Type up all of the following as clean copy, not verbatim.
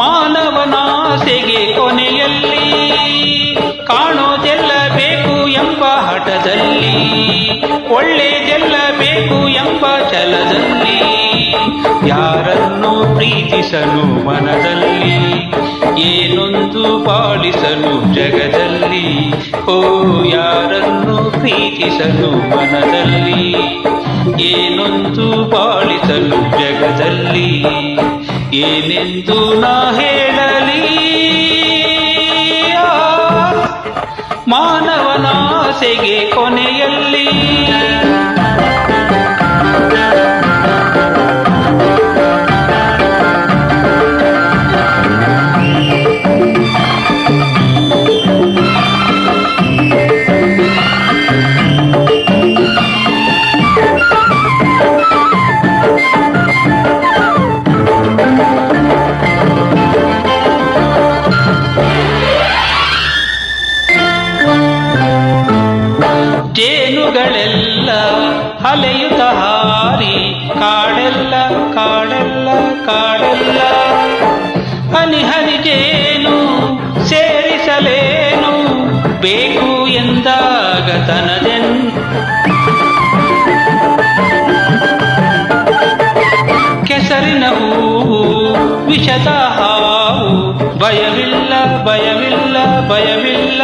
ಮಾನವನಾಸೆಗೆ ಕೊನೆಯಲ್ಲಿ ಕಾಣೋದೆಲ್ಲ ಬೇಕು ಎಂಬ ಹಠದಲ್ಲಿ, ಒಳ್ಳೆಯದೆಲ್ಲ ಬೇಕು ಎಂಬ ಛಲದಲ್ಲಿ, ಯಾರನ್ನು ಪ್ರೀತಿಸಲು ಮನದಲ್ಲಿ, ಏನೊಂದು ಪಾಲಿಸಲು ಜಗದಲ್ಲಿ. ಓ ಯಾರನ್ನು ಪ್ರೀತಿಸಲು ಮನದಲ್ಲಿ, ಏನೊಂದು ಪಾಲಿಸಲು ಜಗದಲ್ಲಿ, ಏನೆಂದು ನಾ ಹೇಳಲಿ. ಮಾನವನಾಸೆಗೆ ಕೊನೆಯಲ್ಲಿ ಜೇನುಗಳೆಲ್ಲ ಅಲೆಯುತ್ತ ಹಾರಿ ಕಾಡೆಲ್ಲ ಕಾಡೆಲ್ಲ ಕಾಡೆಲ್ಲ, ಹನಿ ಹನಿ ಜೇನು ಸೇರಿಸಲೇನು ಬೇಕು ಎಂದಾಗ ತನದೆನ್. ಕೆಸರಿನ ಹೂವು ವಿಷದ ಹಾವು, ಭಯವಿಲ್ಲ ಭಯವಿಲ್ಲ ಭಯವಿಲ್ಲ,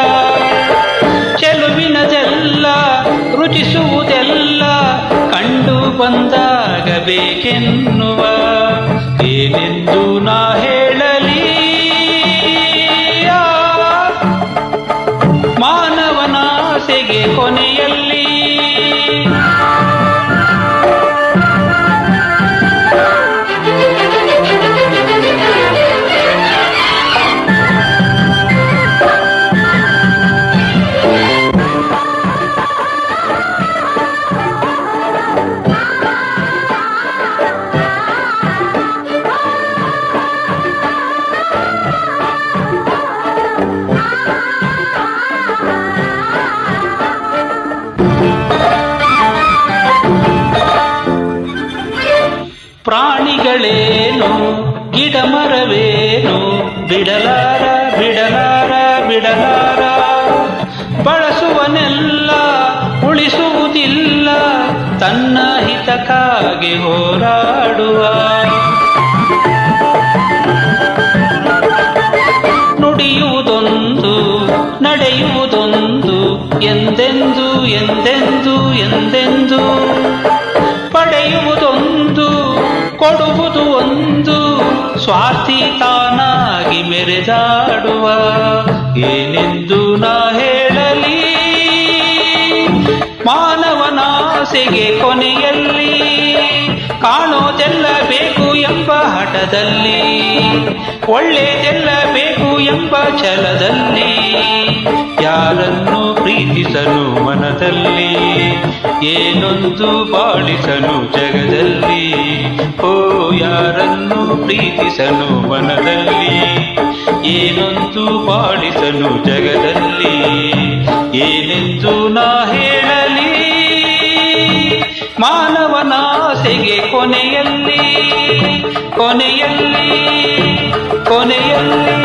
ಚೆಲುವಿನದೆಲ್ಲ ರುಚಿಸುವುದೆಲ್ಲ ಕಂಡು ಬಂದಾಗ ಬೇಕೆನ್ನುವ, ಏನೆಂದು ನಾ ಹೇಳಲಿ. ಮಾನವನಾಸೆಗೆ ಕೊನೆಯಲ್ಲಿ ಪ್ರಾಣಿಗಳೇನು ಗಿಡ ಮರವೇನು ಬಿಡಲಾರ ಬಿಡಲಾರ ಬಿಡಲಾರ, ಬಳಸುವನೆಲ್ಲ ಉಳಿಸುವುದಿಲ್ಲ ತನ್ನ ಹಿತಕ್ಕಾಗಿ ಹೋರಾಡುವ. ನುಡಿಯುವುದೊಂದು ನಡೆಯುವುದೊಂದು ಎಂದೆಂದು ಎಂದೆಂದು ಎಂದೆಂದು, ಪಡೆಯುವುದೊಂದು ಕೊಡುವುದು ಒಂದು, ಸ್ವಾರ್ಥಿ ತಾನಾಗಿ ಮೆರೆದಾಡುವ, ಏನೆಂದು ನಾ ಹೇಳಲಿ. ಮಾನವನಾಸೆಗೆ ಕೊನೆಯಲ್ಲಿ ಕಾಣೋದೆಲ್ಲ ಬೇಕು ಎಂಬ ಹಠದಲ್ಲಿ, ಒಳ್ಳೆಯದೆಲ್ಲ ಬೇಕು ಎಂಬ ಛಲದಲ್ಲಿ, ಯಾರನ್ನು ಪ್ರೀತಿಸಲು ಮನದಲ್ಲಿ, ಏನೊಂದು ಬಾಳಿಸಲು ಜಗದಲ್ಲಿ. ಓ ಯಾರನ್ನು ಪ್ರೀತಿಸಲು ಮನದಲ್ಲಿ, ಏನೊಂದು ಬಾಳಿಸಲು ಜಗದಲ್ಲಿ, ಏನೆಂದು ನಾ ಹೇಳಲಿ. ಮಾನವನಾಸೆಗೆ ಕೊನೆಯಲ್ಲಿ ಕೊನೆಯಲ್ಲಿ ಕೊನೆಯಲ್ಲಿ